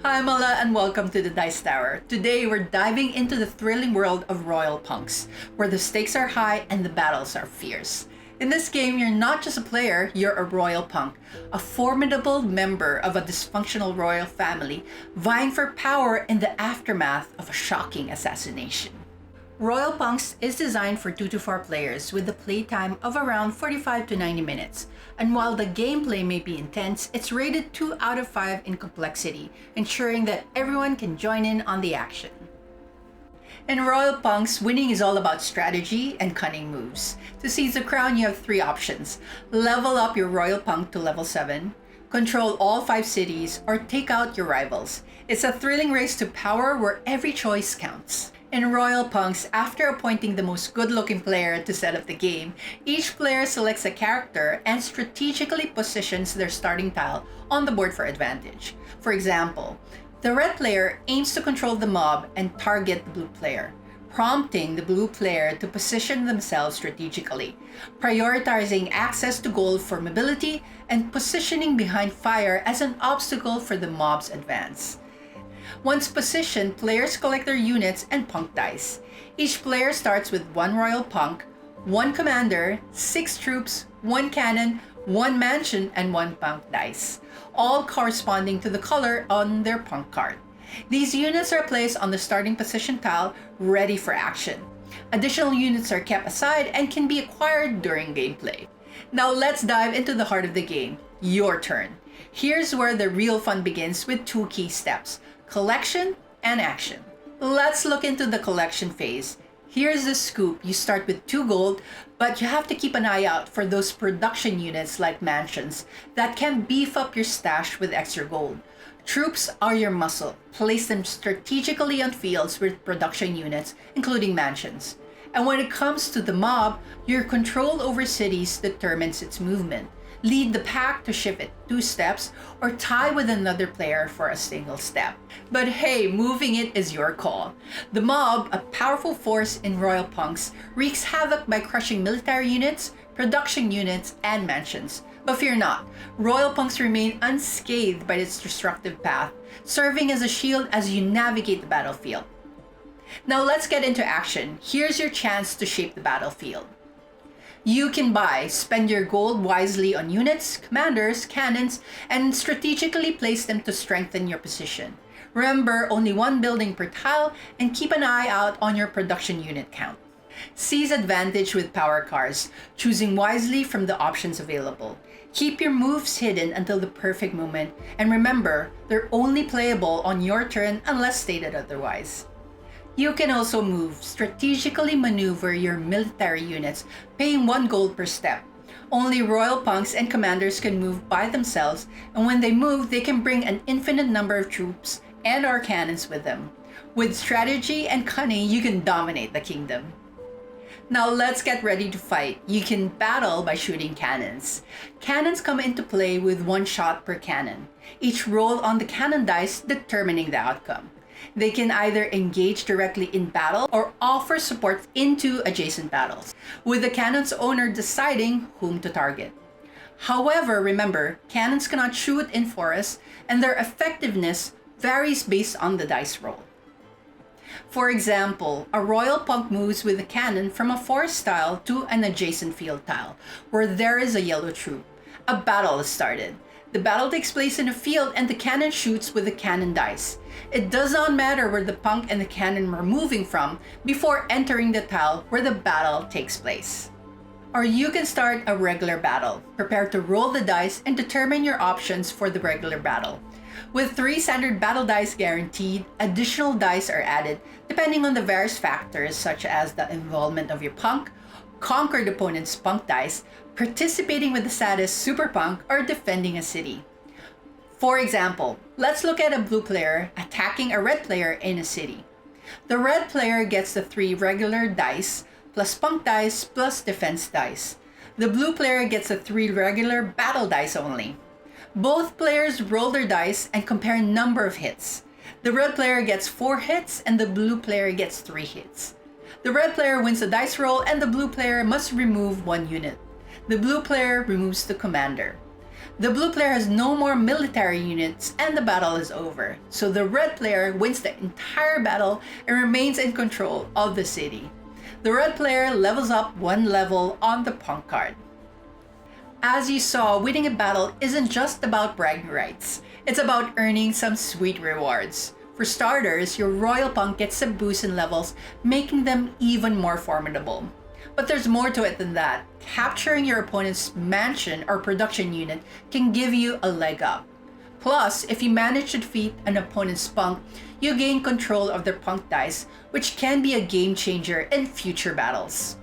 Hi Mala and welcome to the Dice Tower. Today we're diving into the thrilling world of Royal Punks, where the stakes are high and the battles are fierce. In this game, you're not just a player, you're a Royal Punk, a formidable member of a dysfunctional royal family vying for power in the aftermath of a shocking assassination. Royal Punks is designed for 2 to 4 players with a playtime of around 45 to 90 minutes, and while the gameplay may be intense, it's rated 2 out of 5 in complexity, ensuring that everyone can join in on the action. In Royal Punks, winning is all about strategy and cunning moves. To seize the crown, you have 3 options: level up your Royal Punk to level 7, control all 5 cities, or take out your rivals. It's a thrilling race to power where every choice counts. In Royal Punks, after appointing the most good-looking player to set up the game, each player selects a character and strategically positions their starting tile on the board for advantage. For example, the red player aims to control the mob and target the blue player, prompting the blue player to position themselves strategically, prioritizing access to gold for mobility and positioning behind fire as an obstacle for the mob's advance. Once positioned, players collect their units and punk dice. Each player starts with 1 royal punk, 1 commander, 6 troops, 1 cannon, 1 mansion, and 1 punk dice, all corresponding to the color on their punk card. These units are placed on the starting position tile, ready for action. Additional units are kept aside and can be acquired during gameplay. Now let's dive into the heart of the game, your turn. Here's where the real fun begins with 2 key steps: collection and action. Let's look into the collection phase. Here's the scoop: you start with 2 gold, but you have to keep an eye out for those production units like mansions that can beef up your stash with extra gold. Troops are your muscle. Place them strategically on fields with production units, including mansions. And when it comes to the mob, your control over cities determines its movement. Lead the pack to shift it 2 steps, or tie with another player for a single step. But hey, moving it is your call. The mob, a powerful force in Royal Punks, wreaks havoc by crushing military units, production units, and mansions. But fear not, Royal Punks remain unscathed by its destructive path, serving as a shield as you navigate the battlefield. Now let's get into action. Here's your chance to shape the battlefield. You can spend your gold wisely on units, commanders, cannons, and strategically place them to strengthen your position. Remember, only 1 building per tile, and keep an eye out on your production unit count. Seize advantage with power cards, choosing wisely from the options available. Keep your moves hidden until the perfect moment, and remember, they're only playable on your turn unless stated otherwise. You can also strategically maneuver your military units, paying 1 gold per step. Only Royal Punks and commanders can move by themselves, and when they move, they can bring an infinite number of troops and/or cannons with them. With strategy and cunning, you can dominate the kingdom. Now let's get ready to fight. You can battle by shooting cannons. Cannons come into play with 1 shot per cannon, each roll on the cannon dice determining the outcome. They can either engage directly in battle or offer support into adjacent battles, with the cannon's owner deciding whom to target. However, remember, cannons cannot shoot in forests, and their effectiveness varies based on the dice roll. For example, a Royal Punk moves with a cannon from a forest tile to an adjacent field tile, where there is a yellow troop. A battle is started. The battle takes place in a field and the cannon shoots with the cannon dice. It does not matter where the punk and the cannon were moving from before entering the tile where the battle takes place. Or you can start a regular battle. Prepare to roll the dice and determine your options for the regular battle. With 3 standard battle dice guaranteed, additional dice are added depending on the various factors such as the involvement of your punk, conquered opponent's punk dice, participating with the saddest super punk, or defending a city. For example, let's look at a blue player attacking a red player in a city. The red player gets the 3 regular dice plus punk dice plus defense dice. The blue player gets the 3 regular battle dice only. Both players roll their dice and compare number of hits. The red player gets 4 hits and the blue player gets 3 hits. The red player wins the dice roll and the blue player must remove 1 unit. The blue player removes the commander. The blue player has no more military units and the battle is over. So the red player wins the entire battle and remains in control of the city. The red player levels up 1 level on the punk card. As you saw, winning a battle isn't just about bragging rights. It's about earning some sweet rewards. For starters, your royal punk gets a boost in levels, making them even more formidable. But there's more to it than that. Capturing your opponent's mansion or production unit can give you a leg up. Plus, if you manage to defeat an opponent's punk, you gain control of their punk dice, which can be a game changer in future battles.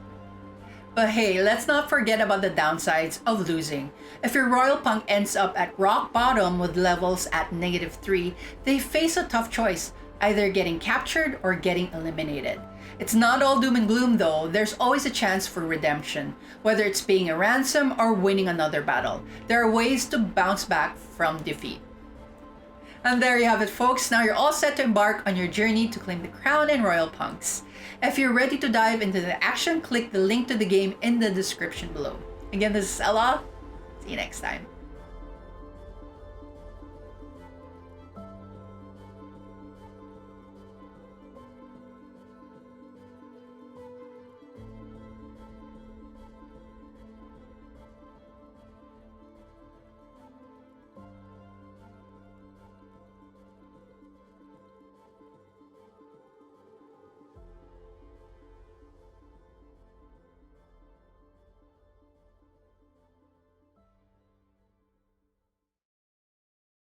But hey, let's not forget about the downsides of losing. If your royal punk ends up at rock bottom with levels at -3, they face a tough choice, either getting captured or getting eliminated. It's not all doom and gloom though, there's always a chance for redemption. Whether it's paying a ransom or winning another battle, there are ways to bounce back from defeat. And there you have it folks, now you're all set to embark on your journey to claim the crown and royal punks. If you're ready to dive into the action, click the link to the game in the description below. Again, this is Ella. See you next time.